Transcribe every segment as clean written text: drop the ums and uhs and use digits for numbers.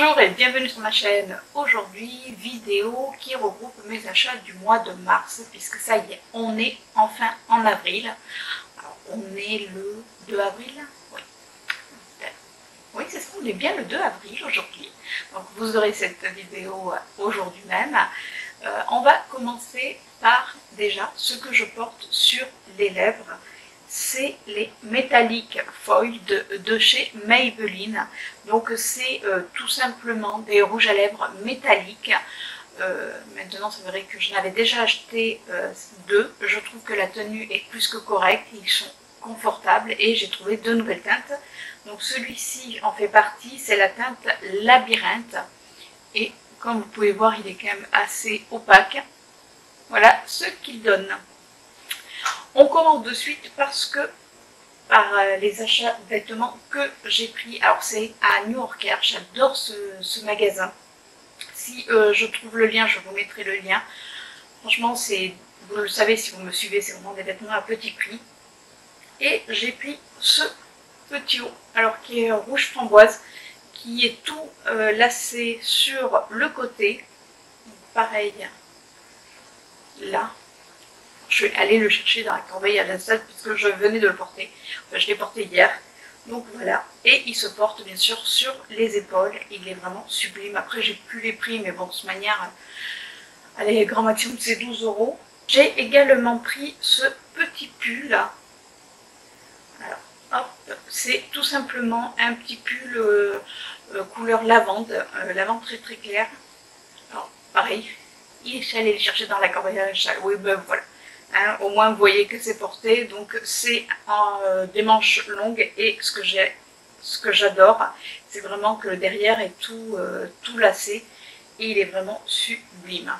Bonjour et bienvenue sur ma chaîne. Aujourd'hui, vidéo qui regroupe mes achats du mois de mars, puisque ça y est, on est enfin en avril. Alors, on est le 2 avril. Oui, c'est ça, on est bien le 2 avril aujourd'hui. Donc vous aurez cette vidéo aujourd'hui même. On va commencer par déjà ce que je porte sur les lèvres. C'est les Metallic Foil de chez Maybelline. Donc c'est tout simplement des rouges à lèvres métalliques. Maintenant, c'est vrai que je n'avais déjà acheté deux. Je trouve que la tenue est plus que correcte. Ils sont confortables et j'ai trouvé deux nouvelles teintes. Donc celui-ci en fait partie, c'est la teinte Labyrinthe. Et comme vous pouvez voir, il est quand même assez opaque. Voilà ce qu'il donne. On commence de suite parce que par les achats de vêtements que j'ai pris, alors c'est à New Yorker, j'adore ce magasin. Si je trouve le lien, je vous mettrai le lien. Franchement, vous le savez si vous me suivez, c'est vraiment des vêtements à petit prix. Et j'ai pris ce petit haut, alors qui est rouge framboise, qui est tout lacé sur le côté. Donc, pareil, là. Je vais aller le chercher dans la corbeille à l'instant puisque je venais de le porter. Enfin, je l'ai porté hier. Donc voilà. Et il se porte bien sûr sur les épaules. Il est vraiment sublime. Après, j'ai plus les prix, mais bon, de toute manière, allez, grand maximum, c'est 12 €. J'ai également pris ce petit pull là. Alors, hop, c'est tout simplement un petit pull couleur lavande. Lavande très très claire. Alors, pareil, il est allé le chercher dans la corbeille à l'achat. Oui, ben voilà. Hein, au moins vous voyez que c'est porté, donc c'est des manches longues et ce que j'adore, c'est vraiment que le derrière est tout lacé et il est vraiment sublime.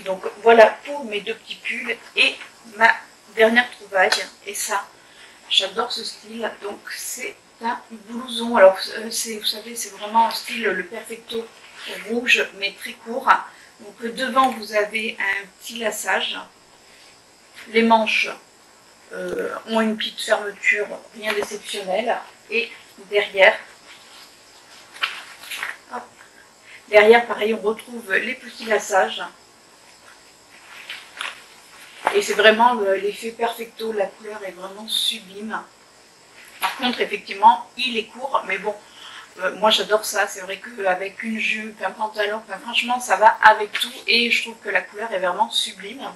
Donc voilà pour mes deux petits pulls et ma dernière trouvaille, et ça j'adore ce style. Donc c'est un blouson, alors vous savez c'est vraiment un style le perfecto rouge mais très court. Donc devant vous avez un petit laçage. Les manches ont une petite fermeture, rien d'exceptionnel. Et derrière, hop, derrière, pareil, on retrouve les petits lassages. Et c'est vraiment l'effet perfecto, la couleur est vraiment sublime. Par contre, effectivement, il est court, mais bon, moi j'adore ça. C'est vrai qu'avec une jupe, un pantalon, enfin, franchement, ça va avec tout. Et je trouve que la couleur est vraiment sublime.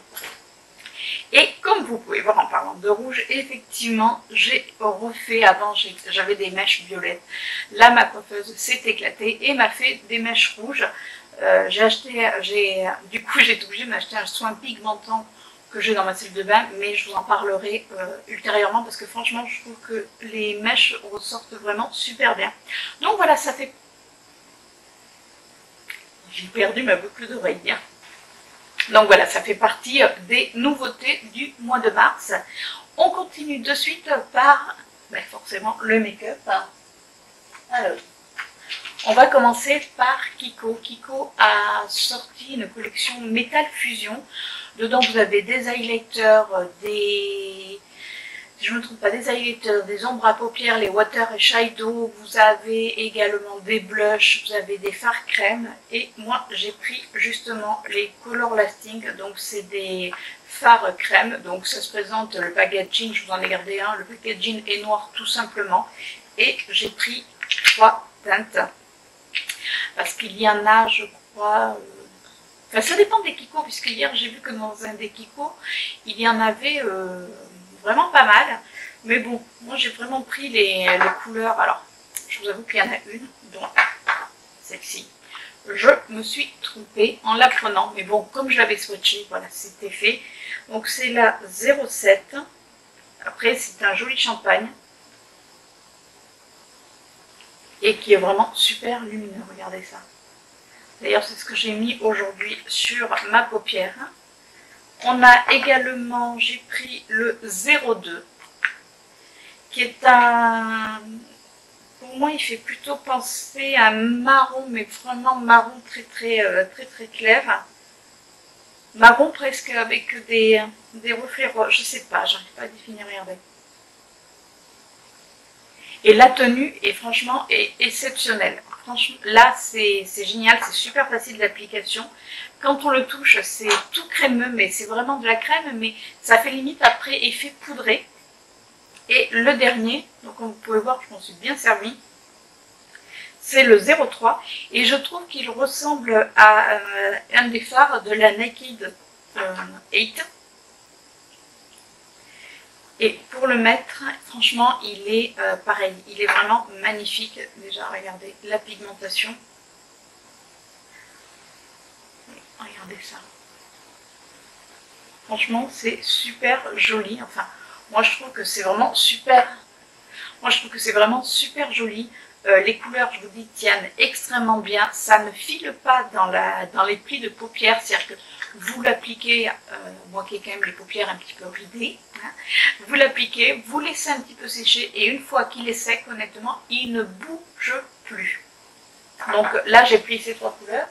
Et comme vous pouvez voir en parlant de rouge, effectivement, j'ai refait, avant j'avais des mèches violettes. Là, ma coiffeuse s'est éclatée et m'a fait des mèches rouges. Du coup, j'ai été obligée de m'acheter un soin pigmentant que j'ai dans ma salle de bain, mais je vous en parlerai ultérieurement parce que franchement, je trouve que les mèches ressortent vraiment super bien. Donc voilà, ça fait... J'ai perdu ma boucle d'oreille. Donc voilà, ça fait partie des nouveautés du mois de mars. On continue de suite par, forcément, le make-up. Alors, on va commencer par Kiko. Kiko a sorti une collection Metal Fusion. Dedans, vous avez des highlighters, si je ne me trompe pas, des highlighters, des ombres à paupières, les water et shadow, vous avez également des blushs, vous avez des fards crème, et moi j'ai pris justement les color lasting, donc c'est des fards crème, donc ça se présente, le packaging, je vous en ai gardé un, le packaging est noir tout simplement, et j'ai pris 3 teintes, parce qu'il y en a, je crois, enfin ça dépend des Kiko, puisque hier j'ai vu que dans un des Kiko, il y en avait... vraiment pas mal, mais bon, moi j'ai vraiment pris les couleurs. Alors, je vous avoue qu'il y en a une, donc celle-ci. Je me suis trompée en la prenant, mais bon, comme je l'avais swatché, voilà, c'était fait. Donc c'est la 07. Après, c'est un joli champagne et qui est vraiment super lumineux. Regardez ça. D'ailleurs, c'est ce que j'ai mis aujourd'hui sur ma paupière. On a également, j'ai pris le 02, qui est un, pour moi il fait plutôt penser à un marron, mais vraiment marron très clair. Marron presque avec des reflets roses, je sais pas, j'arrive pas à définir, regardez. Et la tenue est franchement exceptionnelle. franchement, là c'est génial, c'est super facile d'application. Quand on le touche, c'est tout crémeux, mais c'est vraiment de la crème, mais ça fait limite après effet poudré. Et le dernier, donc comme vous pouvez voir, je m'en suis bien servi, c'est le 03 et je trouve qu'il ressemble à un des fards de la Naked 8. Et pour le mettre, franchement, il est pareil, il est vraiment magnifique. Déjà, regardez la pigmentation. Regardez ça. Franchement, c'est super joli. Enfin, moi je trouve que c'est vraiment super. Moi je trouve que c'est vraiment super joli. Les couleurs, je vous dis, tiennent extrêmement bien. Ça ne file pas dans les plis de paupières. C'est-à-dire que vous l'appliquez, moi qui ai quand même les paupières un petit peu ridées, hein, vous l'appliquez, vous laissez un petit peu sécher et une fois qu'il est sec, honnêtement, il ne bouge plus. Donc là, j'ai pris ces trois couleurs.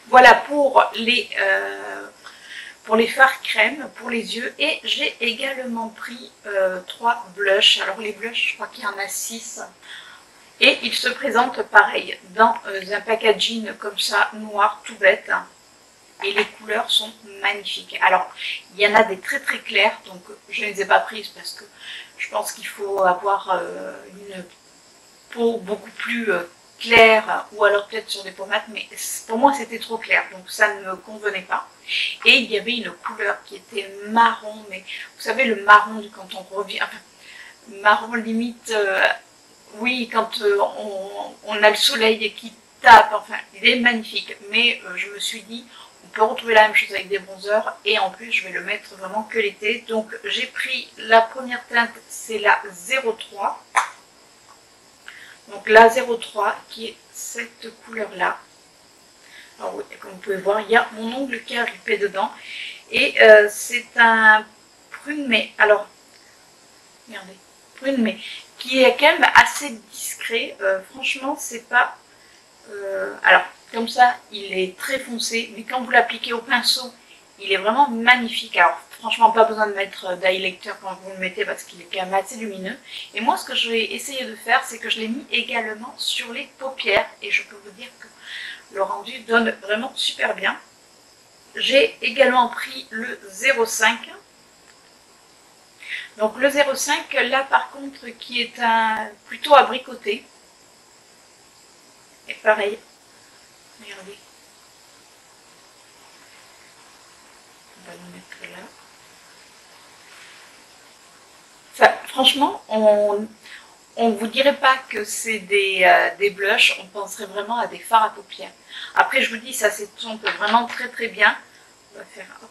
Voilà pour les fards crème, pour les yeux. Et j'ai également pris 3 blushs. Alors les blushs, je crois qu'il y en a 6. Et ils se présentent pareil, dans un packaging comme ça, noir, tout bête. Et les couleurs sont magnifiques. Alors, il y en a des très très clairs, donc je ne les ai pas prises parce que je pense qu'il faut avoir une peau beaucoup plus claire, ou alors peut-être sur des pommades, mais pour moi c'était trop clair, donc ça ne me convenait pas. Et il y avait une couleur qui était marron, mais vous savez le marron quand on revient, enfin, marron limite, oui, quand on a le soleil qui tape, enfin, il est magnifique. Mais je me suis dit, on peut retrouver la même chose avec des bronzers, et en plus je vais le mettre vraiment que l'été. Donc j'ai pris la première teinte, c'est la 03. Donc la 03 qui est cette couleur là. Alors oui, comme vous pouvez voir, il y a mon ongle qui est arrivé dedans. Et c'est un prune mais, alors, regardez, prune mais, qui est quand même assez discret. Franchement, c'est pas... alors, comme ça, il est très foncé, mais quand vous l'appliquez au pinceau, il est vraiment magnifique. Alors, franchement, pas besoin de mettre d'highlighter quand vous le mettez parce qu'il est quand même assez lumineux. Et moi, ce que je vais essayer de faire, c'est que je l'ai mis également sur les paupières. Et je peux vous dire que le rendu donne vraiment super bien. J'ai également pris le 05. Donc le 05, là par contre, qui est plutôt abricoté. Et pareil, regardez. On va le mettre là. Ça, franchement, on ne vous dirait pas que c'est des blushs, on penserait vraiment à des fards à paupières. Après, je vous dis, ça s'estompe vraiment très très bien. On va faire... Hop.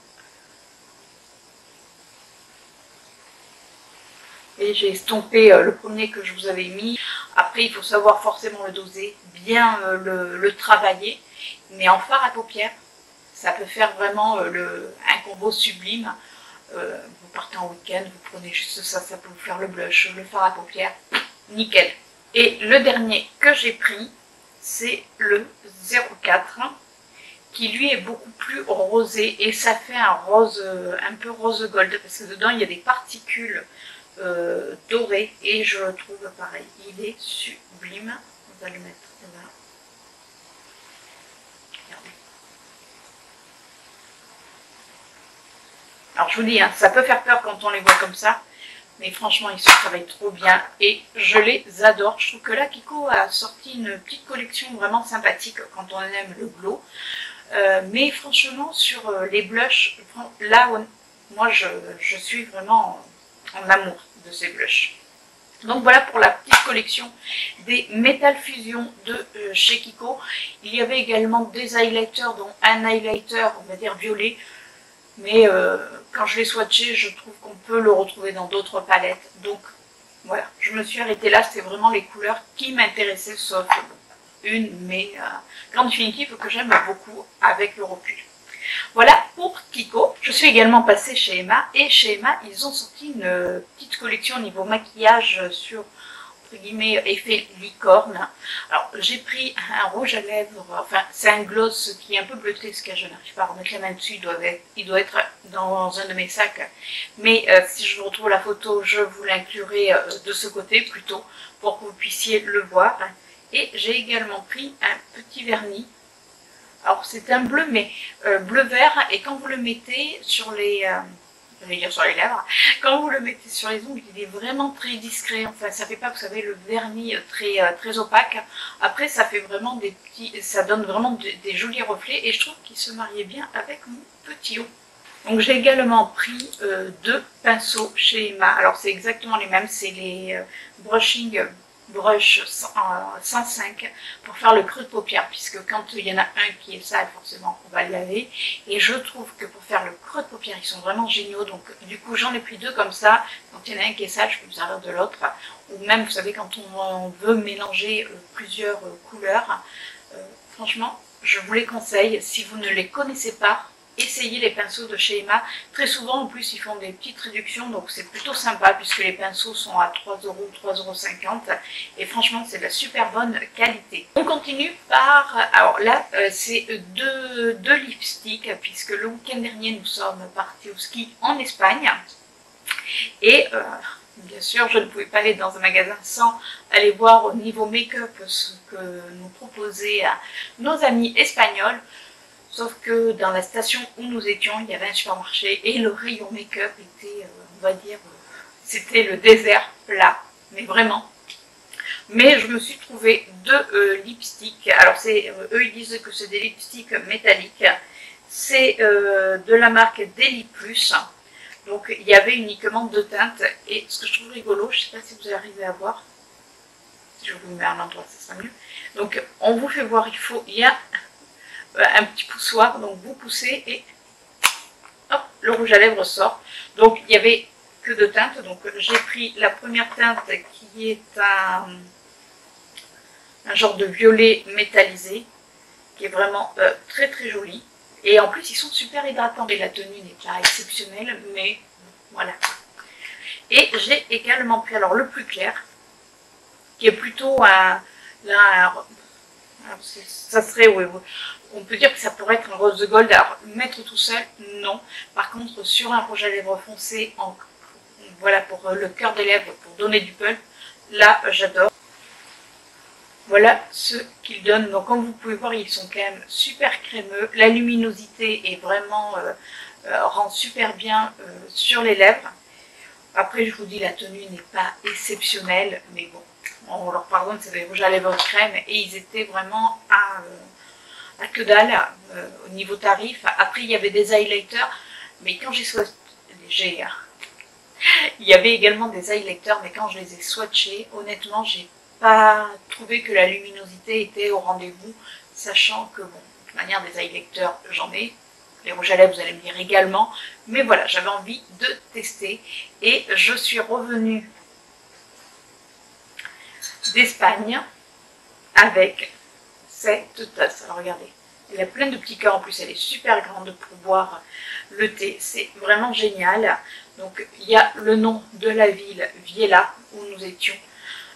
Et j'ai estompé le premier que je vous avais mis. Après, il faut savoir forcément le doser, bien le travailler. Mais en fard à paupières, ça peut faire vraiment un combo sublime. Vous partez en week-end, vous prenez juste ça, ça peut vous faire le blush, le fard à paupières, nickel. Et le dernier que j'ai pris, c'est le 04, qui lui est beaucoup plus rosé. Et ça fait un rose, un peu rose gold, parce que dedans il y a des particules doré et je le trouve pareil, il est sublime. On va le mettre là. Regardez. Alors je vous dis, hein, ça peut faire peur quand on les voit comme ça, mais franchement ils se travaillent trop bien et je les adore. Je trouve que là Kiko a sorti une petite collection vraiment sympathique quand on aime le glow, mais franchement sur les blushs, là moi je suis vraiment en amour de ces blushs. Donc voilà pour la petite collection des Metal Fusion de chez Kiko. Il y avait également des highlighters, dont un highlighter, on va dire violet, mais quand je l'ai swatché, je trouve qu'on peut le retrouver dans d'autres palettes. Donc voilà, je me suis arrêtée là, c'est vraiment les couleurs qui m'intéressaient, sauf une, mais grande définitive que j'aime beaucoup avec le recul. Voilà pour Kiko. Je suis également passée chez Emma et chez Emma ils ont sorti une petite collection au niveau maquillage sur entre guillemets effet licorne. Alors j'ai pris un rouge à lèvres, enfin c'est un gloss qui est un peu bleuté, parce que je n'arrive pas à remettre la main dessus, il doit être dans un de mes sacs. Mais si je retrouve la photo, je vous l'inclurai de ce côté plutôt, pour que vous puissiez le voir. Et j'ai également pris un petit vernis. Alors c'est un bleu, mais bleu-vert, et quand vous le mettez sur les... je vais dire sur les lèvres, quand vous le mettez sur les ongles, il est vraiment très discret. Enfin, ça fait pas, vous savez, le vernis très opaque. Après, ça fait vraiment des petits, ça donne vraiment des jolis reflets, et je trouve qu'il se mariait bien avec mon petit haut. Donc j'ai également pris deux pinceaux chez Emma. Alors c'est exactement les mêmes, c'est les brushing brush 105 pour faire le creux de paupière, puisque quand il y en a un qui est sale, forcément on va le laver, et je trouve que pour faire le creux de paupière ils sont vraiment géniaux. Donc du coup j'en ai pris deux comme ça. Quand il y en a un qui est sale, je peux me servir de l'autre, ou même vous savez quand on veut mélanger plusieurs couleurs. Franchement je vous les conseille. Si vous ne les connaissez pas, essayez les pinceaux de chez Emma. Très souvent en plus ils font des petites réductions, donc c'est plutôt sympa, puisque les pinceaux sont à 3 €, 3,50 €, et franchement c'est de la super bonne qualité. On continue par, alors là c'est deux lipsticks, puisque le week-end dernier nous sommes partis au ski en Espagne, et bien sûr je ne pouvais pas aller dans un magasin sans aller voir au niveau make-up ce que nous proposaient nos amis espagnols. Sauf que dans la station où nous étions, il y avait un supermarché, et le rayon make-up était, on va dire, c'était le désert plat, mais vraiment. Mais je me suis trouvé deux lipsticks. Alors eux ils disent que c'est des lipsticks métalliques. C'est de la marque Deli Plus. Donc il y avait uniquement deux teintes, et ce que je trouve rigolo, je ne sais pas si vous arrivez à voir, si je vous mets à un endroit ça sera mieux. Donc on vous fait voir, il y a un petit poussoir, donc vous poussez et hop, le rouge à lèvres sort. Donc il n'y avait que deux teintes, donc j'ai pris la première teinte qui est un genre de violet métallisé, qui est vraiment très très joli, et en plus ils sont super hydratants, et la tenue n'est pas exceptionnelle, mais voilà. Et j'ai également pris alors le plus clair, qui est plutôt ça serait, oui, on peut dire que ça pourrait être un rose de gold. Alors mettre tout seul, non. Par contre sur un rouge à lèvres foncé, voilà, pour le cœur des lèvres, pour donner du pulp, là j'adore. Voilà ce qu'ils donnent. Donc comme vous pouvez voir, ils sont quand même super crémeux. La luminosité est vraiment rend super bien sur les lèvres. Après je vous dis, la tenue n'est pas exceptionnelle, mais bon, on leur pardonne, c'est des rouges à lèvres crème, et ils étaient vraiment à que dalle au niveau tarif. Après il y avait des highlighters, mais quand il y avait également des highlighters, mais quand je les ai swatchés, honnêtement j'ai pas trouvé que la luminosité était au rendez-vous, sachant que bon, de toute manière des highlighters j'en ai, les rouges à lèvres vous allez me dire également, mais voilà, j'avais envie de tester, et je suis revenue d'Espagne avec cette tasse. Alors regardez, elle a plein de petits cœurs en plus, elle est super grande pour boire le thé, c'est vraiment génial. Donc il y a le nom de la ville, Viella, où nous étions.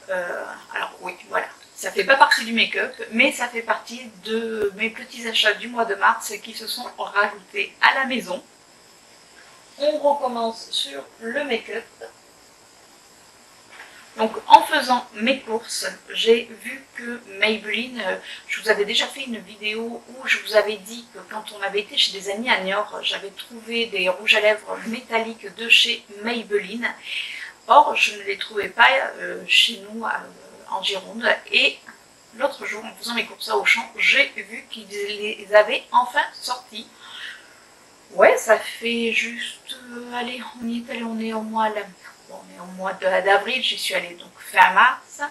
Alors oui, voilà, ça fait pas partie du make-up, mais ça fait partie de mes petits achats du mois de mars qui se sont rajoutés à la maison. On recommence sur le make-up. Donc en faisant mes courses, j'ai vu que Maybelline, je vous avais déjà fait une vidéo où je vous avais dit que quand on avait été chez des amis à Niort, j'avais trouvé des rouges à lèvres métalliques de chez Maybelline. Or, je ne les trouvais pas chez nous en Gironde, et l'autre jour, en faisant mes courses à Auchan, j'ai vu qu'ils les avaient enfin sortis. Ouais, ça fait juste, allez, on y est allé, on est au mois d'avril, j'y suis allée donc fin mars.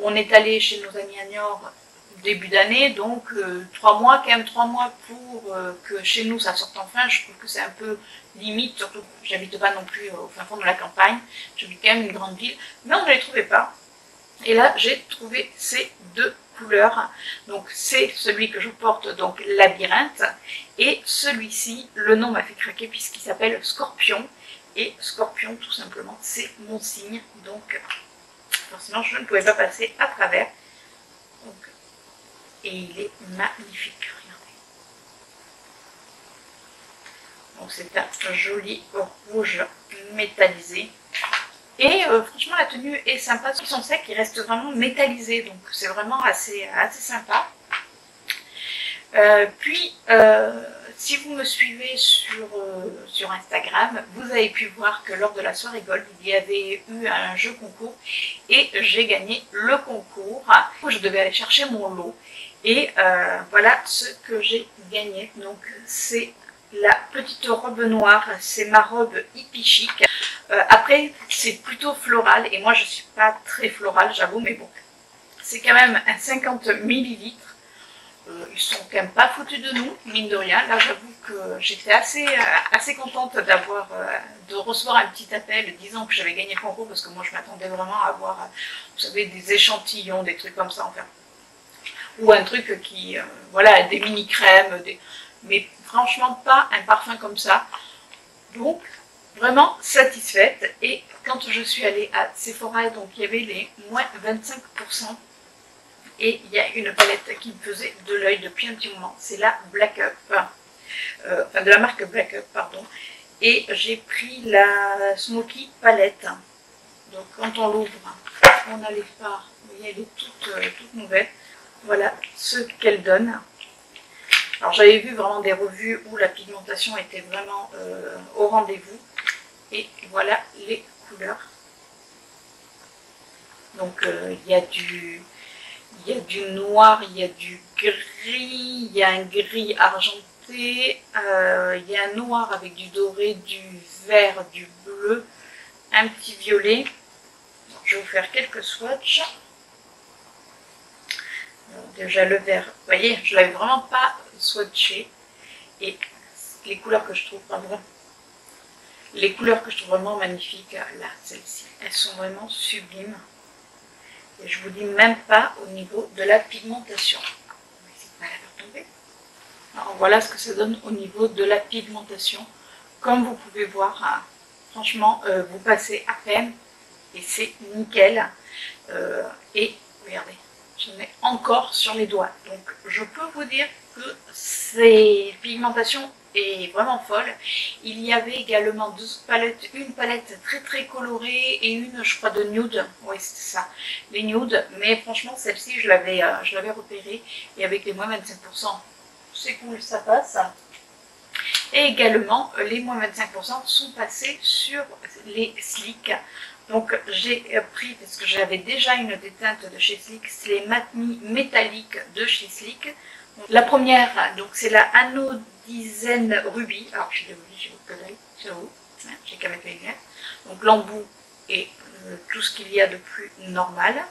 On est allé chez nos amis à Niort début d'année, donc 3 mois, quand même 3 mois pour que chez nous ça sorte enfin. Je trouve que c'est un peu limite, surtout que j'habite pas non plus au fin fond de la campagne, j'habite quand même une grande ville, mais on ne les trouvait pas. Et là j'ai trouvé ces deux couleurs, donc c'est celui que je porte, donc Labyrinthe, et celui-ci, le nom m'a fait craquer puisqu'il s'appelle Scorpion, et Scorpion tout simplement c'est mon signe, donc forcément je ne pouvais pas passer à travers. Donc, et il est magnifique, regardez. Donc c'est un joli rouge métallisé. Et franchement la tenue est sympa, ils sont secs, ils restent vraiment métallisés, donc c'est vraiment assez sympa. Si vous me suivez sur Instagram, vous avez pu voir que lors de la soirée Gold, il y avait eu un jeu concours et j'ai gagné le concours. Je devais aller chercher mon lot et voilà ce que j'ai gagné. Donc c'est la petite robe noire, c'est ma robe hippie chic. Après c'est plutôt floral et moi je suis pas très florale, j'avoue, mais bon, c'est quand même un 50 ml. Ils sont quand même pas foutus de nous, mine de rien. Là, j'avoue que j'étais assez contente de recevoir un petit appel disant que j'avais gagné le concours, parce que moi, je m'attendais vraiment à avoir, vous savez, des échantillons, des trucs comme ça, enfin. Ou un truc qui, voilà, des mini-crèmes, mais franchement, pas un parfum comme ça. Donc, vraiment satisfaite. Et quand je suis allée à Sephora, donc il y avait les moins 25%. Et il y a une palette qui me faisait de l'œil depuis un petit moment, c'est la Black Up, enfin de la marque Black Up, pardon. Et j'ai pris la Smoky palette. Donc quand on l'ouvre, on a les fards, vous voyez, elle est toute nouvelle. Voilà ce qu'elle donne. Alors j'avais vu vraiment des revues où la pigmentation était vraiment au rendez-vous. Et voilà les couleurs. Donc il y a du noir, il y a du gris, il y a un gris argenté, il y a un noir avec du doré, du vert, du bleu, un petit violet. Donc, je vais vous faire quelques swatchs. Donc, déjà le vert, vous voyez, je ne l'avais vraiment pas swatché. Et les couleurs que je trouve vraiment magnifiques, là, celles-ci, elles sont vraiment sublimes. Et je vous dis même pas au niveau de la pigmentation. Alors voilà ce que ça donne au niveau de la pigmentation. Comme vous pouvez voir, hein, franchement, vous passez à peine et c'est nickel. Et regardez, j'en ai encore sur les doigts. Donc je peux vous dire que ces pigmentations est vraiment folle. Il y avait également une palette très colorée et une, je crois, de nude. Oui, c'est ça, les nudes. Mais franchement, celle-ci, je l'avais repérée. Et avec les moins 25%, c'est cool, ça passe. Et également, les moins 25% sont passés sur les Sleek. Donc j'ai pris, parce que j'avais déjà une des teintes de chez Sleek, c'est les Matte Me métalliques de chez Sleek. La première, donc c'est la Anodizène Ruby. Alors je suis désolée, j'ai beaucoup d'œil, j'avoue, j'ai qu'à mettre mes lunettes. Donc l'embout et tout ce qu'il y a de plus normal.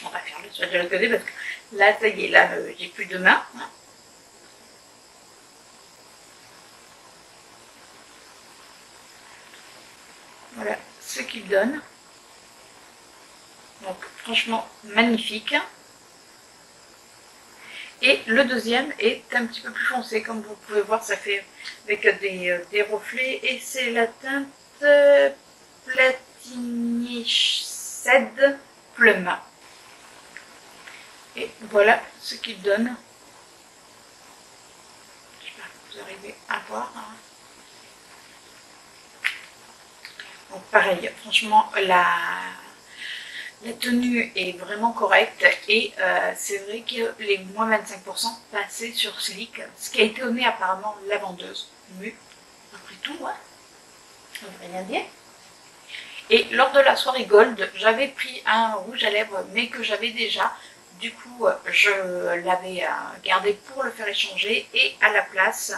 On va faire le swatch de l'autre côté parce que là, ça y est, là, j'ai plus de main. Voilà ce qu'il donne. Donc franchement magnifique. Et le deuxième est un petit peu plus foncé, comme vous pouvez voir, ça fait avec des reflets. Et c'est la teinte Platinicède Plum. Et voilà ce qu'il donne. J'espère que vous arrivez à voir. Donc pareil, franchement, la tenue est vraiment correcte et c'est vrai que les moins 25% passaient sur Sleek, ce qui a été donné apparemment la vendeuse. Mais après tout, ouais, ça ne veut rien dire. Et lors de la soirée Gold, j'avais pris un rouge à lèvres, mais que j'avais déjà. Du coup, je l'avais gardé pour le faire échanger et à la place,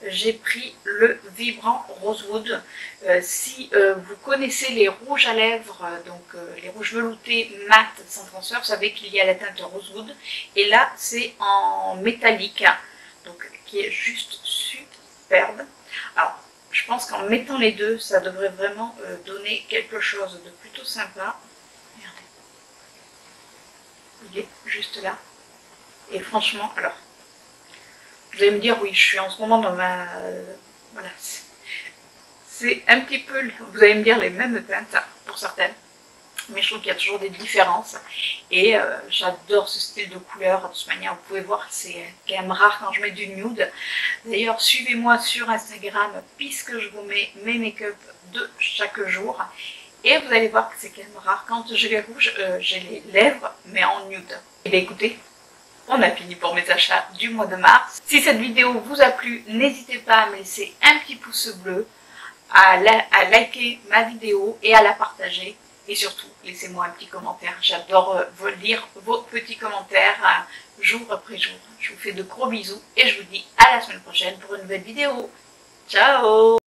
j'ai pris le Vibrant Rosewood. Si vous connaissez les rouges à lèvres, donc les rouges veloutés mat sans transfert, vous savez qu'il y a la teinte Rosewood. Et là, c'est en métallique, donc qui est juste superbe. Alors, je pense qu'en mettant les deux, ça devrait vraiment donner quelque chose de plutôt sympa. Regardez. Il est juste là. Et franchement, alors, vous allez me dire, oui, je suis en ce moment dans ma... voilà, c'est un petit peu, vous allez me dire, les mêmes teintes, pour certaines. mais je trouve qu'il y a toujours des différences et j'adore ce style de couleur. De toute manière, vous pouvez voir, c'est quand même rare quand je mets du nude. D'ailleurs, suivez-moi sur Instagram puisque je vous mets mes make-up de chaque jour et vous allez voir que c'est quand même rare quand j'ai les rouges, j'ai les lèvres mais en nude. Et bien écoutez, on a fini pour mes achats du mois de mars. Si cette vidéo vous a plu, n'hésitez pas à me laisser un petit pouce bleu, à liker ma vidéo et à la partager. Et surtout, laissez-moi un petit commentaire. J'adore lire vos petits commentaires jour après jour. Je vous fais de gros bisous et je vous dis à la semaine prochaine pour une nouvelle vidéo. Ciao!